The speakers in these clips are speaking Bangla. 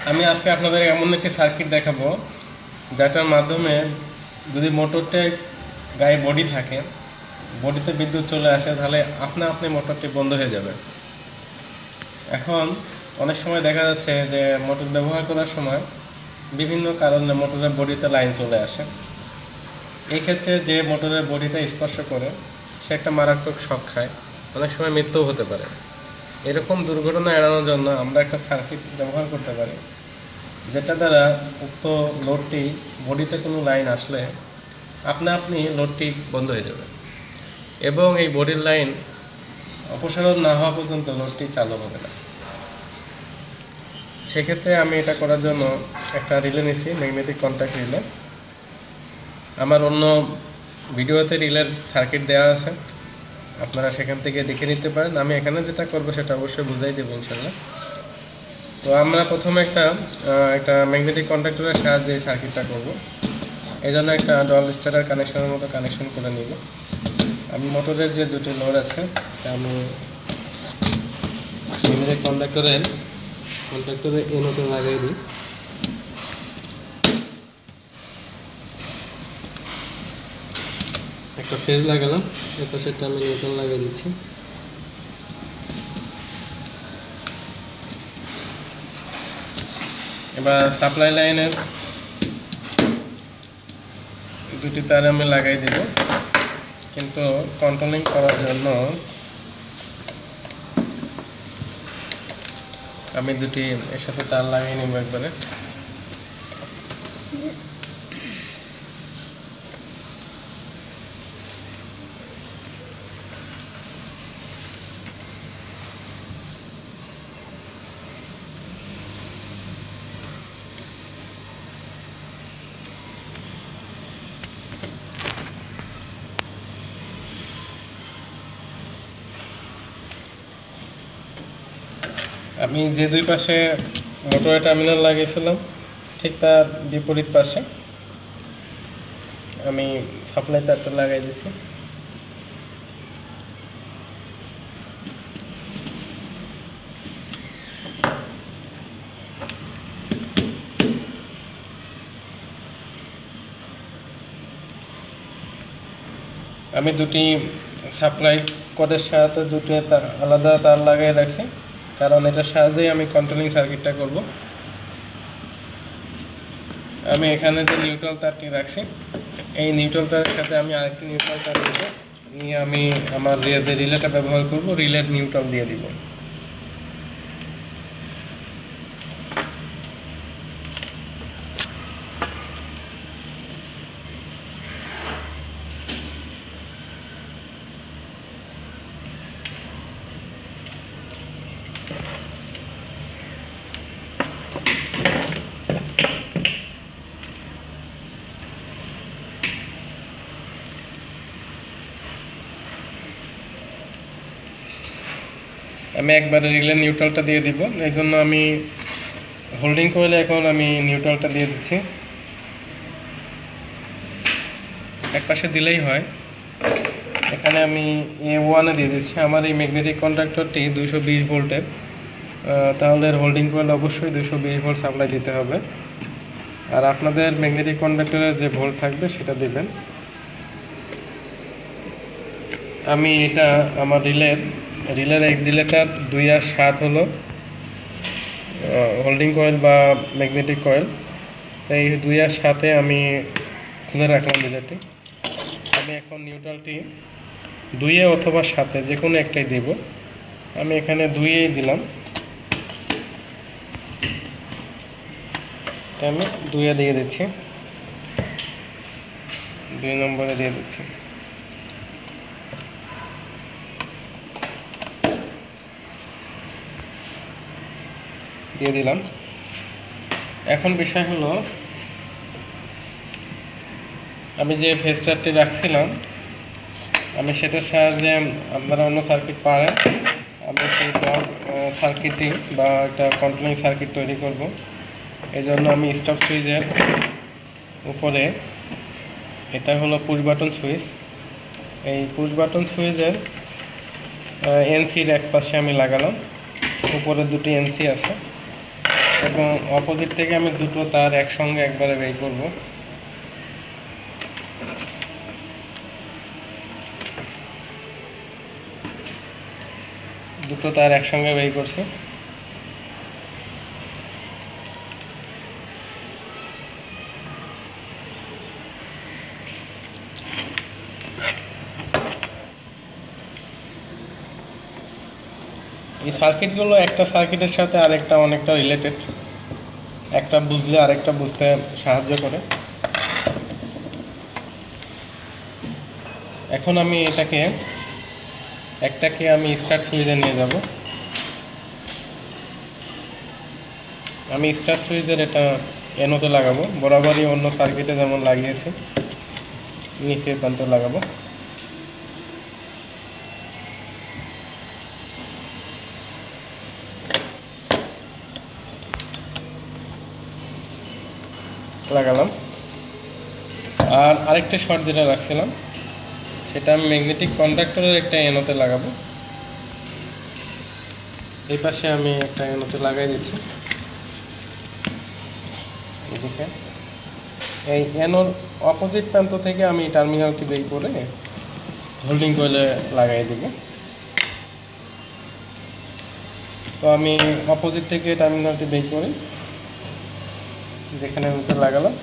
আমি আজকে আপনাদের এমন একটি সার্কিট দেখাবো যেটার মাধ্যমে যদি মোটরটির গায়ে বডি থাকে, বডিতে বিদ্যুৎ চলে আসে, তাহলে আপনি মোটরটি বন্ধ হয়ে যাবে। এখন অনেক সময় দেখা যাচ্ছে যে মোটর ব্যবহার করার সময় বিভিন্ন কারণে মোটরের বডিতে লাইন চলে আসে। এই ক্ষেত্রে যে মোটরের বডিটা স্পর্শ করে সে একটা মারাত্মক শক খায়, অনেক সময় মৃত্যুও হতে পারে। এরকম দুর্ঘটনা এড়ানোর জন্য আমরা একটা সার্কিট ব্যবহার করতে পারি, যেটা দ্বারা উক্ত লোডটি বডিতে কোনো লাইন আসলে আপনি লোডটি বন্ধ হয়ে যাবে এবং এই বডির লাইন অপসারণ না হওয়া পর্যন্ত লোডটি চালু হবে না। সেক্ষেত্রে আমি এটা করার জন্য একটা রিলে নিছি, ম্যাগনেটিক কন্ট্যাক্ট রিলে। আমার অন্য ভিডিওতে রিলের সার্কিট দেওয়া আছে, আপনারা সেখান থেকে দেখে নিতে পারেন। আমি এখানে যেটা করবো সেটা অবশ্যই বুঝাই দেবো ইনশাল্লাহ। তো আমরা প্রথমে একটা ম্যাগনেটিক কন্ট্যাক্টরের সাহায্যে এই সার্কিটটা করব। এই জন্য একটা ডল স্টার্টার কানেকশনের মতো কানেকশন করে নিব। আমি মোটরের যে দুটি লোড আছে আমি ম্যাগনেটিক কন্ট্যাক্টরে এই মতো লাগিয়ে দিই। একটা ফেজ লাগালাম, এর পাশেরটা আমি নিউট্রাল লাগিয়ে দিচ্ছি। এবার সাপ্লাই লাইনের দুটি তার আমি লাগাই দেব, কিন্তু কন্ট্রোলিং করার জন্য আমি দুটি এর সাথে তার লাগিয়ে নেব একবারে। আমি যে দুই পাশে মোটরের টার্মিনাল লাগিয়েছিলাম ঠিক তার বিপরীত পাশে আমি সাপ্লাই তারটা লাগাই দিছি। আমি দুটি সাপ্লাই কোডের সাথে দুটি আলাদা তার লাগিয়ে রাখছি, কারণ এটার সাহায্যেই আমি কন্ট্রোলিং সার্কিটটা করব। আমি এখানে যে নিউট্রাল তারটি রাখছি, এই নিউট্রাল তারের সাথে আমি আরেকটি নিউট্রাল তার নিয়ে আমি আমার যে রিলেটা ব্যবহার করব, রিলের নিউট্রাল দিয়ে দিব। আমি একবারে রিলে নিউট্রালটা দিয়ে দিব, এই জন্য আমি হোল্ডিং কয়েলে এখন আমি নিউট্রালটা দিয়ে দিচ্ছি। এক পাশে দিলেই হয়। এখানে আমি A1-এ দিয়ে দিচ্ছি। আমার এই ম্যাগনেটিক কন্ডাক্টরটি 220 ভোল্টের, তাহলে হোল্ডিং কয়েল অবশ্যই 220 ভোল্ট সাপ্লাই দিতে হবে। আর আপনাদের ম্যাগনেটিক কন্ডাক্টরের যে ভোল্ট থাকবে সেটা দিবেন। আমি এটা আমার রিলের এক রিলেটার 2/7 হলো হোল্ডিং কয়েল বা ম্যাগনেটিক কয়েল, তাই 2/7-এ আমি খুলে রাখলাম রিলেটি। আমি এখন নিউট্রালটি 2-এ অথবা 7-এ যে কোনো একটাই দেব। আমি এখানে 2-এই দিলাম, আমি 2-এ দিয়ে দিচ্ছি, 2 নম্বরে দিয়ে দিচ্ছি। দিয়ে দিলাম। এখন বিষয় হলো, আমি যে ফেস্টারটি রাখছিলাম আমি সেটার সাহায্যে আপনারা অন্য সার্কিট পারেন, আমি সেই সার্কিটটি বা একটা কন্ট্রোলিং সার্কিট তৈরি করব। এই জন্য আমি স্টপ সুইচের উপরে, এটা হলো পুশ বাটন সুইচ, এই পুশ বাটন সুইচের এনসির এক পাশে আমি লাগালাম, উপরে দুটি এনসি আছে, এবং অপোজিট থেকে আমি দুটো তার একসঙ্গে একবারে বের করব। দুটো তার একসঙ্গে বের করছি। এই সার্কিটগুলো একটা সার্কিটের সাথে আরেকটা অনেকটা রিলেটেড, একটা বুঝলে আরেকটা বুঝতে সাহায্য করে। এখন আমি একটাকে আমি স্টার্ট সুইচে নিয়ে যাব। আমি স্টার্ট সুইচের এটা এনোতে লাগাবো, বরাবরই অন্য সার্কিটে যেমন লাগিয়েছি নিচের প্রান্তে লাগাবো। লাগালাম। আর আরেকটা শর্ট যেটা রাখছিলাম সেটা আমি ম্যাগনেটিক কন্ডাক্টরের একটা এনোতে লাগাবো। এই পাশে আমি একটা এনোতে লাগাই দিচ্ছি। এদিকে এই এনোর অপোজিট প্রান্ত থেকে আমি টার্মিনালটি বের করে হোল্ডিং কয়েলে লাগাই দেব। তো আমি অপোজিট থেকে টার্মিনালটি বের করি, যেখানে আমি লাগালাম।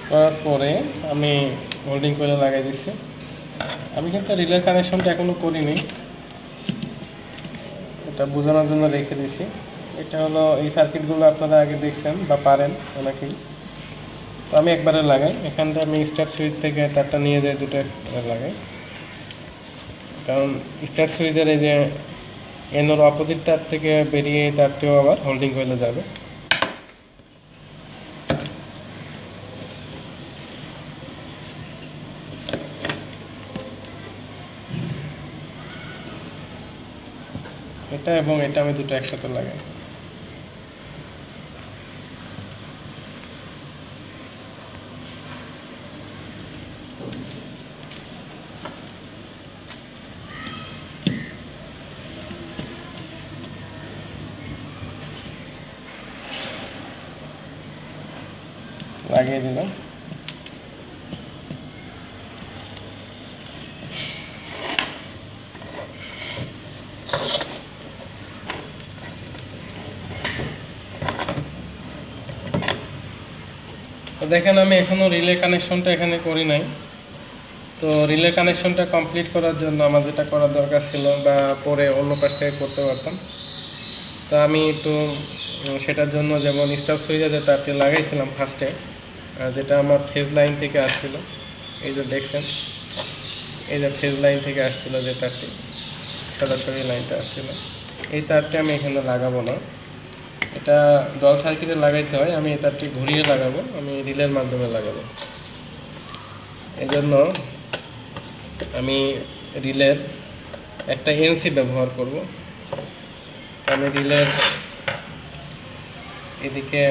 করার পরে আমি হোল্ডিং কয়েলে লাগাই দিচ্ছি। আমি কিন্তু রিলের কানেকশনটা এখনো করিনি, এটা বোঝানোর জন্য রেখে দিয়েছি। এটা হলো এই সার্কিটগুলো আপনারা আগে দেখছেন বা পারেন অনেকেই। তো আমি একবারে লাগাই, এখানটা আমি স্টার্ট সুইচ থেকে তারটা নিয়ে যাই, দুটো লাগাই। কারণ স্টার্ট সুইচের এই যে এনোর অপোজিট তার থেকে বেরিয়ে তারটিও আবার হোল্ডিং কয়েলে যাবে। এটা এবং এটা আমি দুটো একসাথে লাগাই। লাগিয়ে দিলাম। তো দেখেন আমি এখনো রিলে কানেকশনটা এখানে করি নাই। তো রিলে কানেকশনটা কমপ্লিট করার জন্য আমার যেটা করার দরকার ছিল বা পরে অন্য পাশ থেকে করতে পারতাম, তো আমি একটু সেটার জন্য যেমন স্টাফ সুইচে যে তারটি লাগাইছিলাম ফার্স্টে, যেটা আমার ফেজ লাইন থেকে আসছিল, এই যে দেখছেন এই যে ফেজ লাইন থেকে আসছিল যে তারটি সরাসরি লাইনটা আসছিল, এই তারটি আমি এখানে লাগাবো না, এটা ডল সার্কিটে লাগাইতে হয়। আমি এই তারটি ঘুরিয়ে লাগাবো, আমি রিলের মাধ্যমে লাগাবো। এই জন্য আমি রিলের একটা এনসি ব্যবহার করব। আমি রিলের এদিকে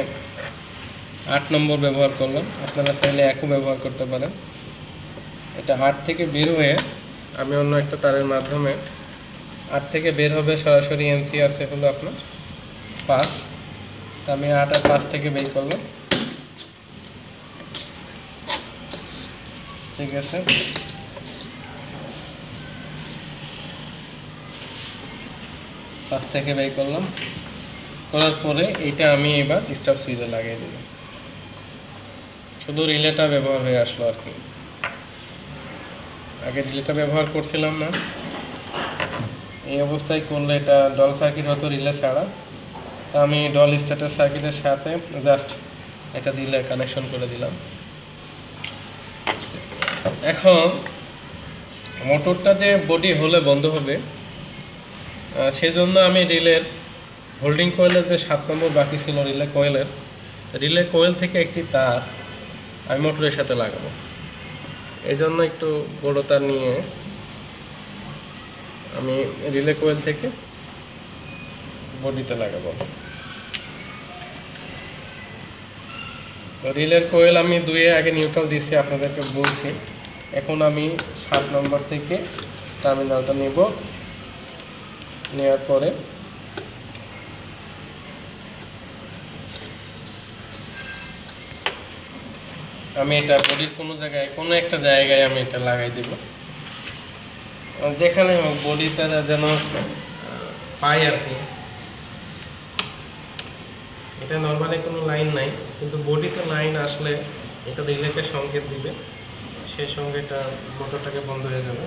8 নম্বর ব্যবহার করলাম, আপনারা চাইলে একও ব্যবহার করতে পারেন। এটা 8 থেকে বের হয়ে আমি অন্য একটা তারের মাধ্যমে 8 থেকে বের হবে, সরাসরি এনসি আছে হলো আপনার 5। তা আমি 8 আর 5 থেকে বের করলাম, ঠিক আছে। পাশ থেকে বের করলাম, করার পরে এইটা আমি এবার স্টাফ সুইচে লাগিয়ে দেব। শুধু রিলেটা ব্যবহার হয়ে আসলো আর কি, আগে রিলেটা ব্যবহার করছিলাম না। এই অবস্থায় করলে এটা ডল সার্কিট হতো রিলে ছাড়া। তা আমি ডল স্টার্টার সার্কিটের সাথে জাস্ট এটা রিলে কানেকশন করে দিলাম। এখন মোটরটা যে বডি হলে বন্ধ হবে, সেজন্য আমি রিলের হোল্ডিং কয়েলের যে 7 নম্বর বাকি ছিল রিলে কয়েল থেকে একটি তার আমি মোটরের সাথে লাগাবো। এই জন্য একটু বড় তার নিয়ে আমি রিলে কয়েল থেকে বডিতে লাগাবো। তো রিলের কোয়েল আমি 2-এ আগে নিউট্রাল দিয়েছি, আপনাদেরকে বলছি। এখন আমি 7 নম্বর থেকে টার্মিনালটা নেব, নেওয়ার পরে আমি এটা বডির কোনো একটা জায়গায় আমি এটা লাগাই দেব, যেখানে হোক বডিটা যেন পাই আর কি। এটা নর্মালি কোনো লাইন নাই, কিন্তু বডিতে লাইন আসলে এটা রিলেকে সংকেত দিবে, সেই সঙ্গে এটা মোটরটাকে বন্ধ হয়ে যাবে।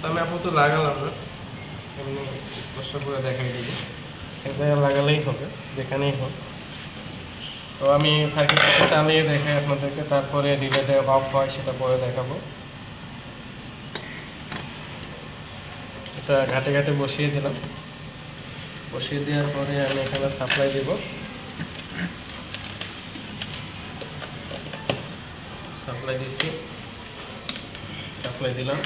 আমি আপাতত লাগালাম না, এমনি স্পষ্ট করে দেখাই দেবো, এটা লাগালেই হবে যেখানেই হোক। তো আমি সার্কিটটাকে চালিয়ে দেখাই আপনাদেরকে, তারপরে রিলেটা অফ হয় সেটা পরে দেখাবো। এটা ঘাটে ঘাটে বসিয়ে দিলাম, বসিয়ে দেওয়ার পরে আমি এখানে সাপ্লাই দেব। সাপ্লাই দিচ্ছি, সাপ্লাই দিলাম।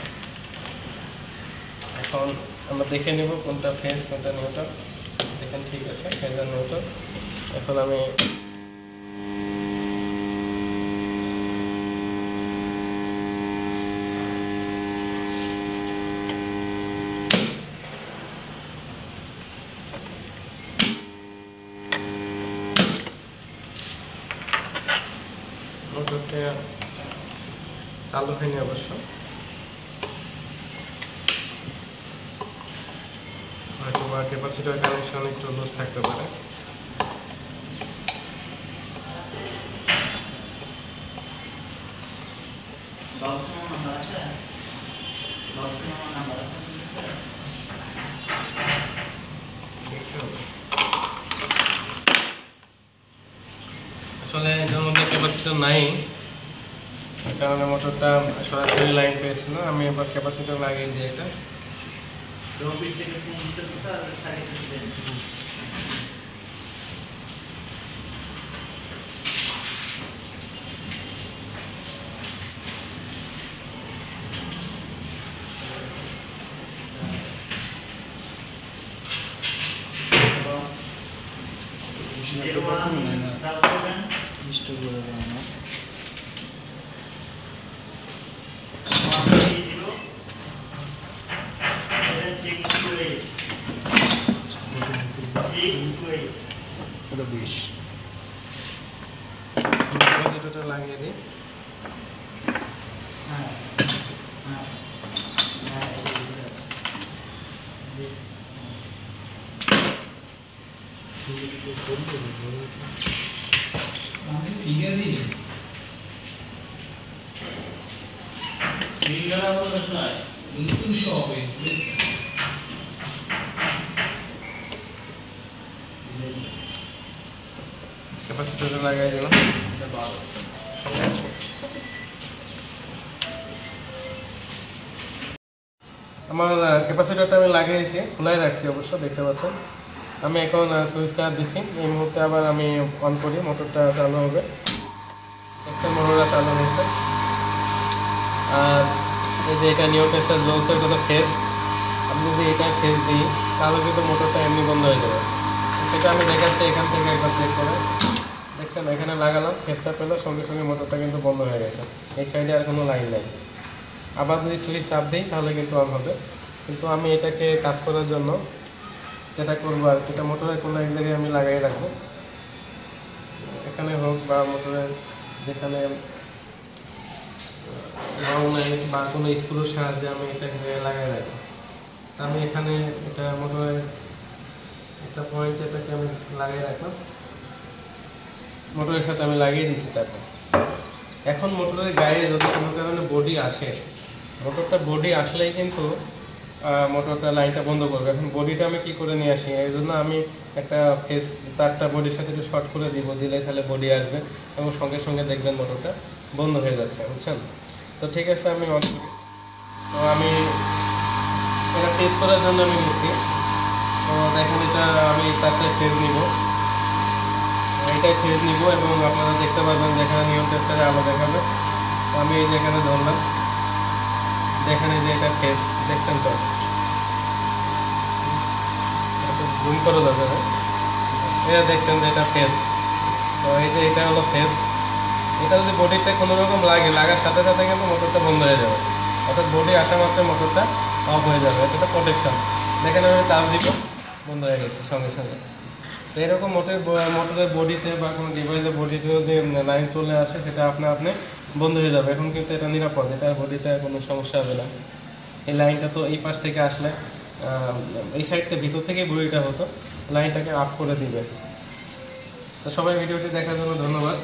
এখন আমরা দেখে নেব কোনটা ফেজ কোনটা নিউট্রাল। দেখেন ঠিক আছে, ফেজ আর নিউট্রাল। এখন আমি মোটরটা চালু হয়নি অবশ্য, হয়তো বা ক্যাপাসিটর কানেকশন একটু লুজ থাকতে পারে। আসলে এটার মধ্যে ক্যাপাসিটর নাই, কারণে মোটরটা সরাসরি লাইন পেয়েছিল। আমি এবার ক্যাপাসিটর লাগিয়ে দিই এটা। ক্যাপাসিটরটা লাগিয়ে দিই। ক্যাপাসিটরটা লাগাই দিলাম। আমার ক্যাপাসিটরটা আমি লাগিয়েছি, খোলাই রাখছি অবশ্য, দেখতে পাচ্ছেন। আমি এখন সুইচটা দিচ্ছি, এই মুহূর্তে আবার আমি অন করি, মোটরটা চালু হবে। মোটরটা চালু হয়েছে। আর এই যে এটা নিউ টেস্টার জ্বলছে, এটা তো ফেজ। আমি যদি এটা ফেজ দিই তাহলে কিন্তু মোটরটা এমনি বন্ধ হয়ে যাবে। সেটা আমি দেখাচ্ছি এখান থেকে একবার চেক করে। দেখছেন, এখানে লাগালাম, ফেজটা পেলো, সঙ্গে সঙ্গে মোটরটা কিন্তু বন্ধ হয়ে গেছে। এই সাইডে আর কোনো লাইন নেই। আবার যদি সুইচ চাপ দিই তাহলে কিন্তু অন হবে। কিন্তু আমি এটাকে কাজ করার জন্য যেটা করবো আর এটা মোটরের কোনো এক জায়গায় আমি লাগাই রাখবো, এখানে হোক বা মোটরের যেখানে রং নেই বা কোনো স্ক্রুর সাহায্যে আমি এটাকে লাগাই রাখবো। তা আমি এখানে এটা মোটরের একটা পয়েন্টে এটাকে আমি লাগিয়ে রাখলাম, মোটরের সাথে আমি লাগিয়ে দিচ্ছি। তারপর এখন মোটরের গায়ে যদি কোনো কারণে বডি আসে, মোটরটা বডি আসলেই কিন্তু মোটরটা লাইনটা বন্ধ করবে। এখন বডিটা আমি কি করে নিয়ে আসি, এই জন্য আমি একটা ফেস তারটা বডির সাথে একটু শর্ট করে দিব, দিলে তাহলে বডি আসবে এবং সঙ্গে সঙ্গে দেখবেন মোটরটা বন্ধ হয়ে যাচ্ছে, বুঝছেন? তো ঠিক আছে, আমি অন করি। তো আমি এটা টেস্ট করার জন্য আমি নিচ্ছি। তো দেখেন, এটা আমি তারটা ফেজ নিব, এটাই ফেজ নিব এবং আপনারা দেখতে পারবেন যেখানে নিয়ম টেস্টারে আলো দেখাবে তো আমি এই যে এখানে ধরলাম, যেখানে যে এটা ফেস দেখছেন তো, জুম করে দেবে, এটা দেখছেন যে এটা ফেস। তো এই যে এটা হলো ফেস, এটা যদি বডিতে কোনো রকম লাগার সাথে সাথে কিন্তু মোটরটা বন্ধ হয়ে যাবে, অর্থাৎ বডি আসা মাত্র মোটরটা অফ হয়ে যাবে। এটা প্রোটেকশন, দেখেন আমি চার্জ দিব, বন্ধ হয়ে গেছে সঙ্গে সঙ্গে। তো এরকম মোটরের বডিতে বা কোনো ডিভাইসের বডিতে যদি লাইন চলে আসে, সেটা আপনি বন্ধ হয়ে যাবে। এখন কিন্তু এটা নিরাপদ, এটা বডিতে কোনো সমস্যা হবে না। এই লাইনটা তো এই পাশ থেকে আসলে এই সাইডটা ভিতর থেকেই বডিটা হতো, লাইনটাকে আপ করে দিবে। তো সবাই ভিডিওটি দেখার জন্য ধন্যবাদ।